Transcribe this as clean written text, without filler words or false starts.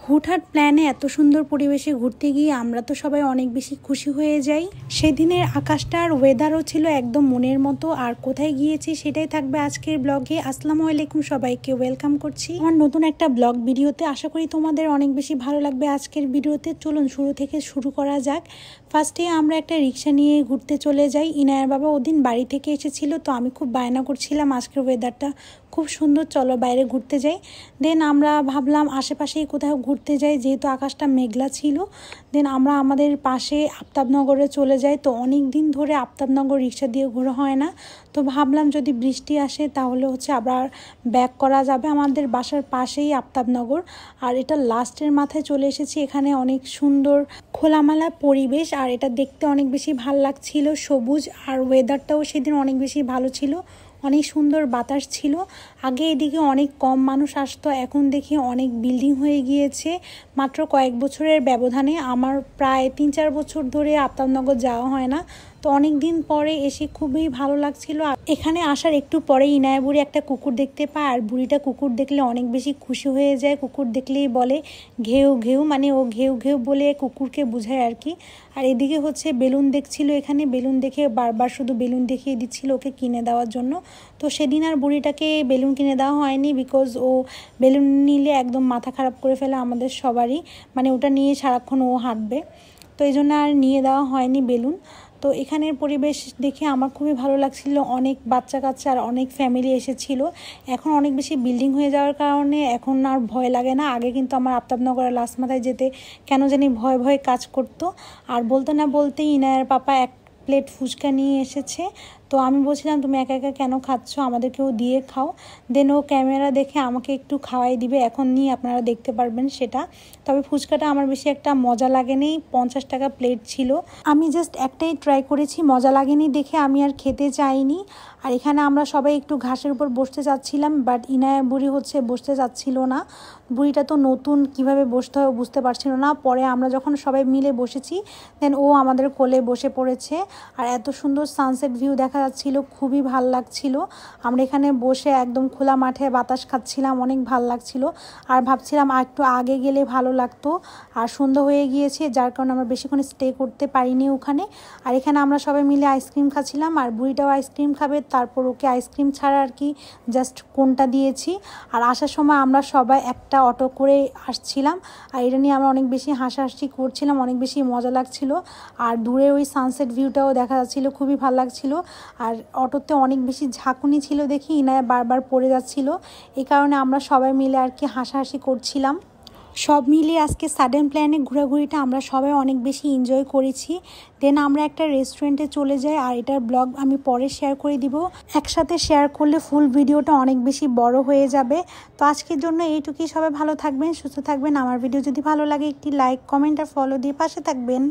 হুটহাট প্ল্যানে এত সুন্দর পরিবেশে ঘুরতে গিয়ে আমরা তো সবাই অনেক বেশি খুশি হয়ে যাই। সেদিনের আকাশটা আর ওয়েদারও ছিল একদম মনের মতো। আর কোথায় গিয়েছি সেটাই থাকবে আজকের ব্লগে। আসসালামু আলাইকুম, সবাইকে ওয়েলকাম করছি আমার নতুন একটা ব্লগ ভিডিওতে। আশা করি তোমাদের অনেক বেশি ভালো লাগবে আজকের ভিডিওতে। চলুন শুরু থেকে শুরু করা যাক। ফার্স্টে আমরা একটা রিক্সা নিয়ে ঘুরতে চলে যাই। ইনায়ার বাবা ওদিন বাড়ি থেকে এসেছিল, তো আমি খুব বায়না করছিলাম আজকের ওয়েদারটা খুব সুন্দর, চলো বাইরে ঘুরতে যাই। দেন আমরা ভাবলাম আশেপাশেই কোথাও ঘুরতে যাই, যেহেতু আকাশটা মেঘলা ছিল। দেন আমরা আমাদের পাশে আফতাবনগরে চলে যাই। তো অনেক দিন ধরে আফতাবনগর রিক্সা দিয়ে ঘোরা হয় না, তো ভাবলাম যদি বৃষ্টি আসে তাহলে আবার ব্যাক করা যাবে। আমাদের বাসার পাশেই আফতাবনগর, আর এটা লাস্টের মাথায় চলে এসেছি। এখানে অনেক সুন্দর খোলামেলা পরিবেশ, আর এটা দেখতে অনেক বেশি ভালো লাগছিল, সবুজ। আর ওয়েদারটাও সেদিন অনেক বেশি ভালো ছিল, অনেক সুন্দর বাতাস ছিল। আগে এদিকে অনেক কম মানুষ আসতো, এখন দেখি অনেক বিল্ডিং হয়ে গিয়েছে মাত্র কয়েক বছরের ব্যবধানে। আমার প্রায় 3-4 বছর ধরে আফতাবনগর যাওয়া হয় না, তো অনেক দিন পরে এসে খুবই ভালো লাগছিল। এখানে আসার একটু পরে ইনায়া বুড়ি একটা কুকুর দেখতে পায়, আর বুড়িটা কুকুর দেখলে অনেক বেশি খুশি হয়ে যায়। কুকুর দেখলেই বলে ঘেউ ঘেউ, মানে ও ঘেউ ঘেউ বলে কুকুরকে বোঝায় আর কি। আর এদিকে বেলুন দেখছিল, এখানে বেলুন দেখে বারবার শুধু বেলুন দেখিয়ে দিচ্ছিল ওকে কিনে দেওয়ার জন্য। তো সেদিন আর বুড়িটাকে বেলুন কিনে দেওয়া হয়নি, বিকজ ও বেলুন নিলে একদম মাথা খারাপ করে ফেলে আমাদের সবারই, মানে ওটা নিয়ে সারাক্ষণ ও হাঁটবে। তো এই জন্য আর নিয়ে দেওয়া হয়নি বেলুন। তো এখানের পরিবেশ দেখে আমার খুবই ভালো লাগছিল। অনেক বাচ্চা কাচ্চা আর অনেক ফ্যামিলি এসেছিল। এখন অনেক বেশি বিল্ডিং হয়ে যাওয়ার কারণে এখন আর ভয় লাগে না। আগে কিন্তু আমার আফতাবনগরের লাস্ট মাথায় যেতে কেন জানি ভয় ভয় কাজ করতো। আর বলতে না বলতেই ইনায়ার পাপা এক প্লেট ফুচকা নিয়ে এসেছে। তো আমি বলছিলাম তুমি একা একা কেন খাচ্ছ, আমাদেরকেও দিয়ে খাও। দেন ও ক্যামেরা দেখে আমাকে একটু খাওয়াই দিবে, এখন নিয়ে আপনারা দেখতে পারবেন সেটা। তবে ফুচকাটা আমার বেশি একটা মজা লাগেনি, 50 টাকা প্লেট ছিল। আমি জাস্ট একটাই ট্রাই করেছি, মজা লাগেনি দেখে আমি আর খেতে চাইনি। আর এখানে আমরা সবাই একটু ঘাসের উপর বসতে চাচ্ছিলাম, বাট ইনায়া বুড়ি বসতে চাচ্ছিল না। বুড়িটা তো নতুন, কিভাবে বসতে হয় বুঝতে পারছিল না। পরে আমরা যখন সবাই মিলে বসেছি, দেন ও আমাদের কোলে বসে পড়েছে। আর এত সুন্দর সানসেট ভিউ দেখা যাচ্ছিল, খুবই ভাল লাগছিল। আমরা এখানে বসে একদম খোলা মাঠে বাতাস খাচ্ছিলাম, অনেক ভাল লাগছিল। আর ভাবছিলাম আর একটু আগে গেলে ভালো লাগতো। আর সন্ধ্যা হয়ে গিয়েছে, যার কারণে আমরা বেশিক্ষণ স্টে করতে পারিনি ওখানে। আর এখানে আমরা সবাই মিলে আইসক্রিম খাচ্ছিলাম, আর বুড়িটাও আইসক্রিম খাবে। তারপর ওকে আইসক্রিম ছাড়া আর কি জাস্ট কোনটা দিয়েছি। আর আসার সময় আমরা সবাই একটা অটো করে আসছিলাম, আর এটা নিয়ে আমরা অনেক বেশি হাসাহাসি করছিলাম, অনেক বেশি মজা লাগছিল। আর দূরে ওই সানসেট ভিউটাও দেখা যাচ্ছিল, খুবই ভালো লাগছিল। আর অটোতে অনেক বেশি ঝাঁকুনি ছিল দেখি ইনায়া বারবার পড়ে যাচ্ছিল, এই কারণে আমরা সবাই মিলে আর কি হাসাহাসি করছিলাম। সব মিলিয়ে আজকে সাডেন প্ল্যানে ঘোরাঘুরিটা আমরা সবাই অনেক বেশি এনজয় করেছি। দেন আমরা একটা রেস্টুরেন্টে চলে যাই, আর এটার ব্লগ আমি পরে শেয়ার করে দিব। একসাথে শেয়ার করলে ফুল ভিডিওটা অনেক বেশি বড় হয়ে যাবে। তো আজকের জন্য এইটুকুই। সবাই ভালো থাকবেন, সুস্থ থাকবেন। আমার ভিডিও যদি ভালো লাগে একটি লাইক, কমেন্ট আর ফলো দিয়ে পাশে থাকবেন।